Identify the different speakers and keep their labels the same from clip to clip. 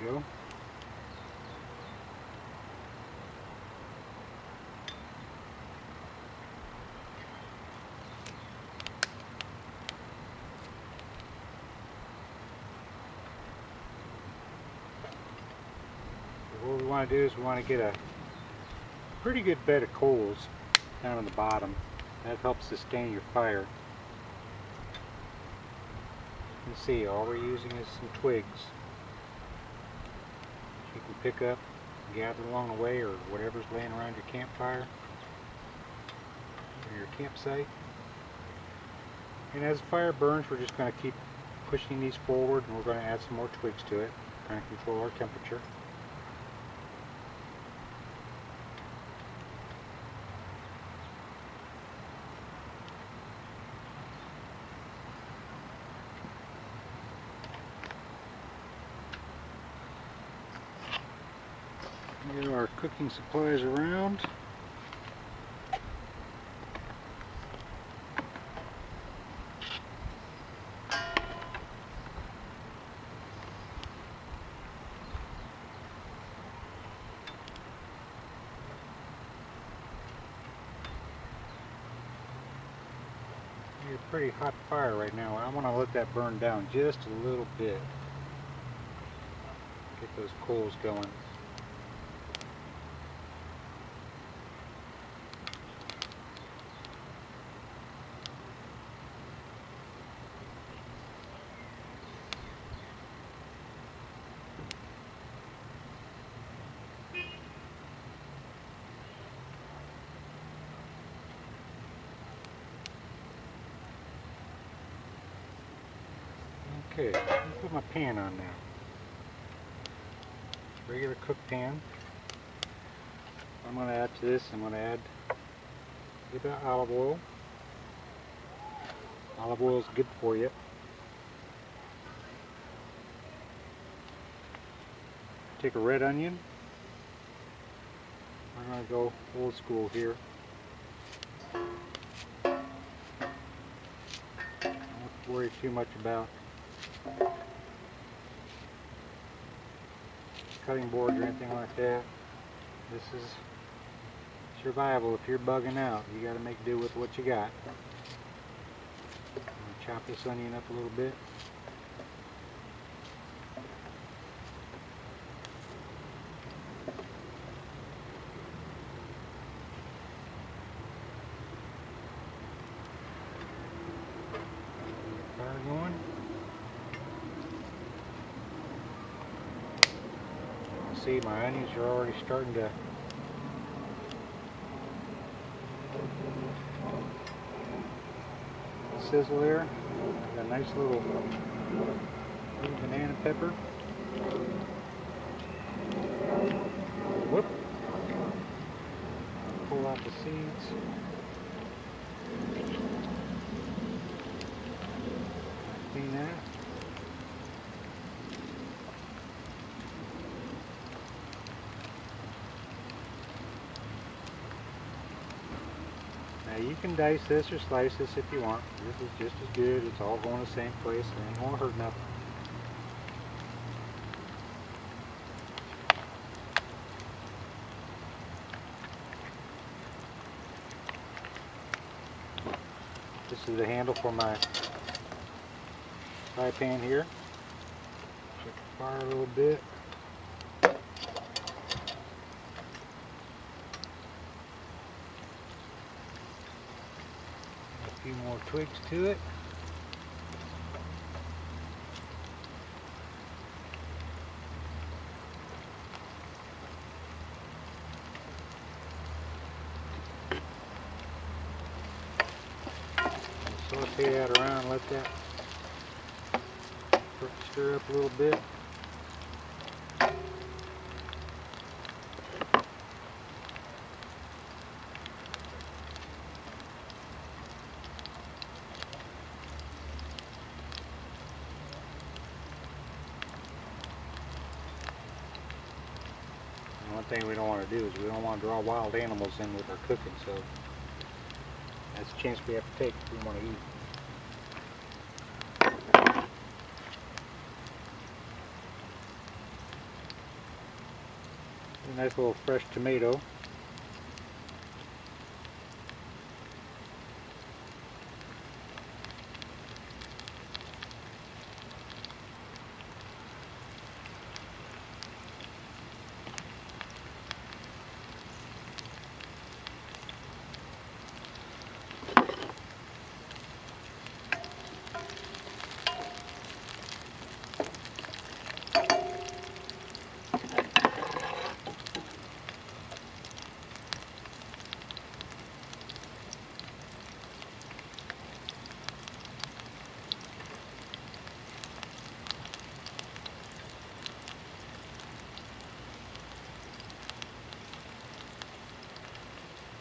Speaker 1: you go. What we want to do is we want to get a pretty good bed of coals down on the bottom. That helps sustain your fire. You can see all we're using is some twigs. You can pick up, gather along the way, or whatever's laying around your campfire or your campsite. And as the fire burns, we're just going to keep pushing these forward, and we're going to add some more twigs to it, trying to control our temperature. Get our cooking supplies around. It's a pretty hot fire right now. I want to let that burn down just a little bit. Get those coals going. Okay, let me put my pan on now. Regular cook pan. I'm going to add to this, I'm going to add a little bit of olive oil. Olive oil is good for you. Take a red onion. I'm going to go old school here. Don't worry too much about cutting boards or anything like that. This is survival. If you're bugging out, you got to make do with what you got. I'm going to chop this onion up a little bit. Fire going. See, my onions are already starting to sizzle there. Got a nice little banana pepper. Whoop. Pull out the seeds. Clean that. Now you can dice this or slice this if you want. This is just as good. It's all going the same place. It ain't gonna hurt nothing. This is the handle for my fry pan here. Check the fire a little bit. A few more twigs to it. Saute that around, let that stir up a little bit. And one thing we don't want to do is we don't want to draw wild animals in with our cooking, so that's a chance we have to take if we want to eat. A nice little fresh tomato.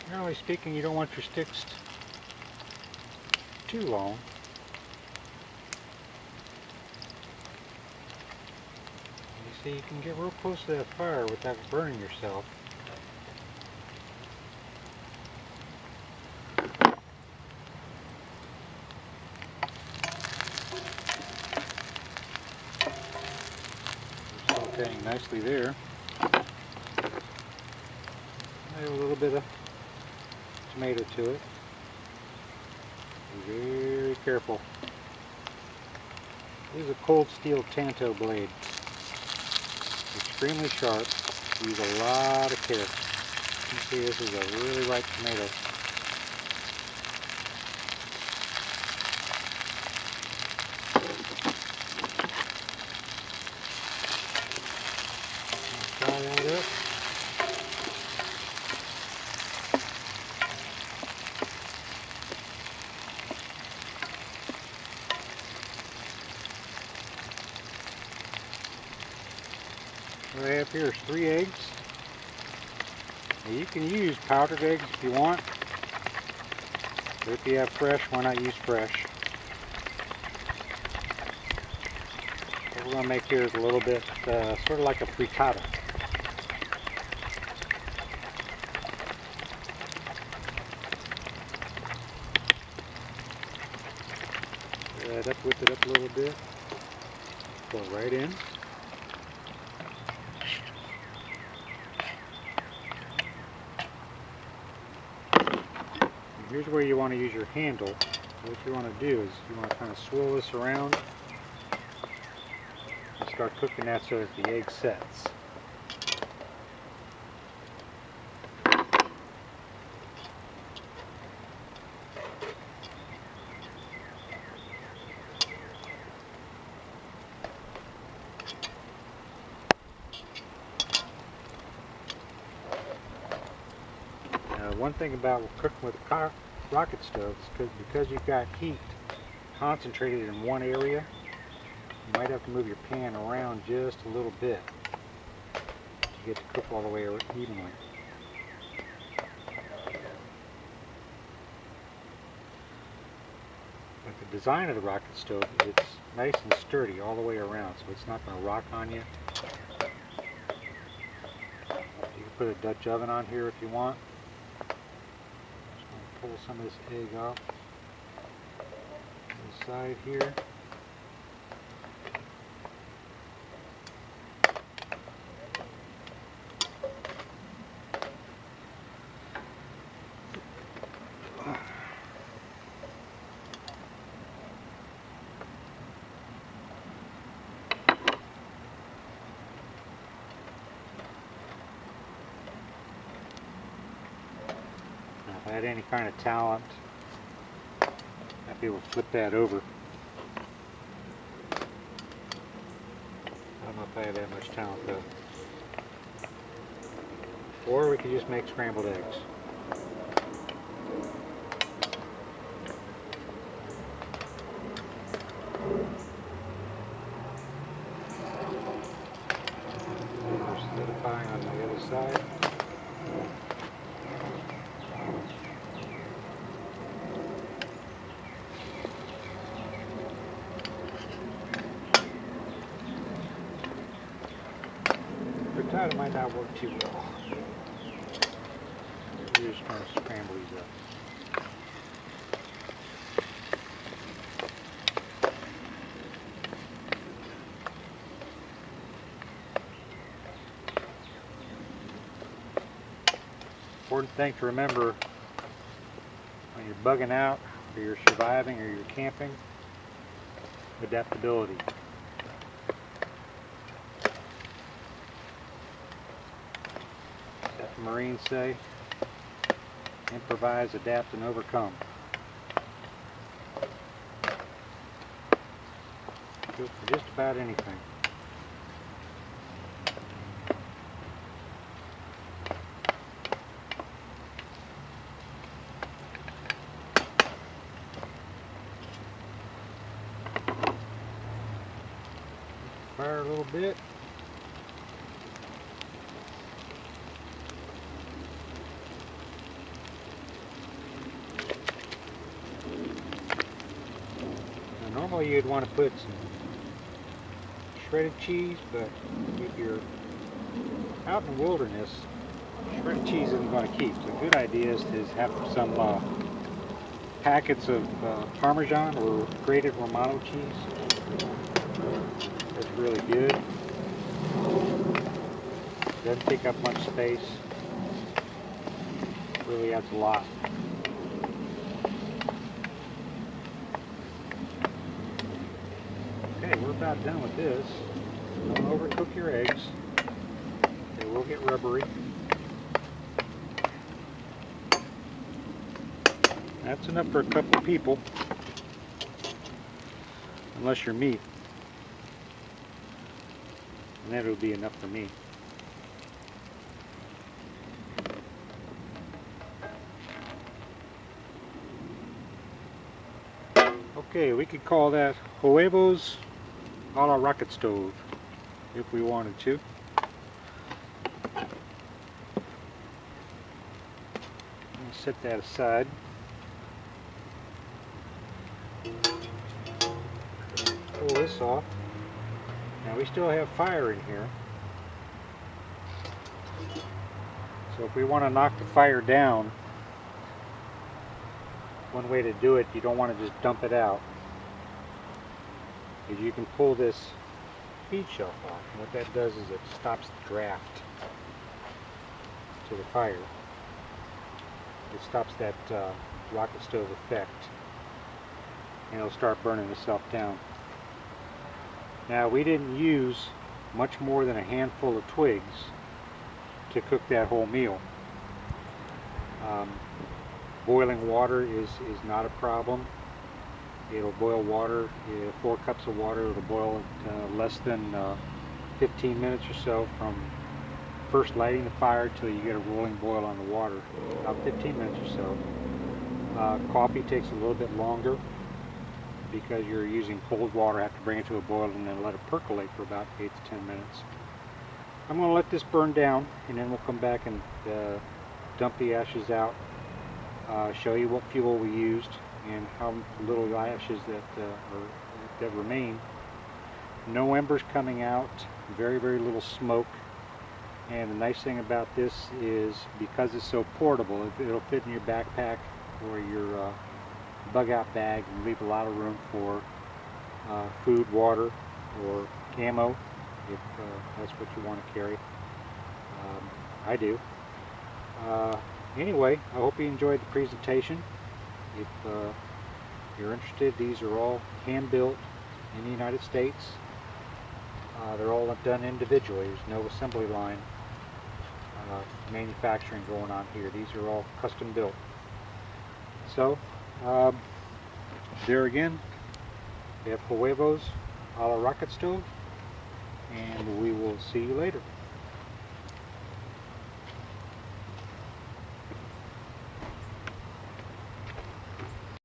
Speaker 1: Generally speaking, you don't want your sticks too long. You see, you can get real close to that fire without burning yourself. Sauteing nicely there. Add a little bit of tomato to it. Be very careful. This is a cold steel tanto blade. Extremely sharp. Use a lot of care. You can see this is a really ripe tomato. Fry that up. What I have here is 3 eggs. Now you can use powdered eggs if you want, but if you have fresh, why not use fresh? What we're going to make here is a little bit sort of like a frittata. Whip it up a little bit, go right in. Here's where you want to use your handle. What you want to do is you want to kind of swirl this around and start cooking that so that the egg sets. One thing about cooking with a rocket stove is because you've got heat concentrated in one area, you might have to move your pan around just a little bit to get to cook all the way evenly. But the design of the rocket stove, it's nice and sturdy all the way around, so it's not going to rock on you. You can put a Dutch oven on here if you want. Pull some of this egg off the side here. If I had any kind of talent, I'd be able to flip that over. I don't know if I have that much talent though. Or we could just make scrambled eggs. They're solidifying on the other side. Frittata might not work too well. We're just going to scramble these up. Important thing to remember when you're bugging out, or you're surviving, or you're camping: adaptability. As the Marines say, improvise, adapt, and overcome. Good for just about anything. Fire a little bit. Now, normally you'd want to put some shredded cheese, but if you're out in the wilderness, shredded cheese isn't going to keep. So a good idea is to have some packets of Parmesan or grated Romano cheese. That's really good. Doesn't take up much space. Really adds a lot. Okay, we're about done with this. Don't overcook your eggs. They will get rubbery. That's enough for a couple of people, unless you're meat. And that would be enough for me. Okay, we could call that huevos a la rocket stove if we wanted to. I'll set that aside. Pull this off. Now we still have fire in here. So if we want to knock the fire down, one way to do it, you don't want to just dump it out, is you can pull this feed shelf off. And what that does is it stops the draft to the fire. It stops that rocket stove effect, and it'll start burning itself down. Now, we didn't use much more than a handful of twigs to cook that whole meal. Boiling water is not a problem. It'll boil water, 4 cups of water, it'll boil less than 15 minutes or so from first lighting the fire till you get a rolling boil on the water, about 15 minutes or so. Coffee takes a little bit longer because you're using cold water. I have to bring it to a boil and then let it percolate for about 8 to 10 minutes. I'm going to let this burn down, and then we'll come back and dump the ashes out, show you what fuel we used and how little ashes that remain. No embers coming out, very little smoke. And the nice thing about this is, because it's so portable, it'll fit in your backpack or your bug out bag and leave a lot of room for food, water, or ammo, if that's what you want to carry. I do. Anyway, I hope you enjoyed the presentation. If you're interested, these are all hand-built in the United States. They're all done individually. There's no assembly line manufacturing going on here. These are all custom built. So, there again, we have huevos a la rocket stove, and we will see you later.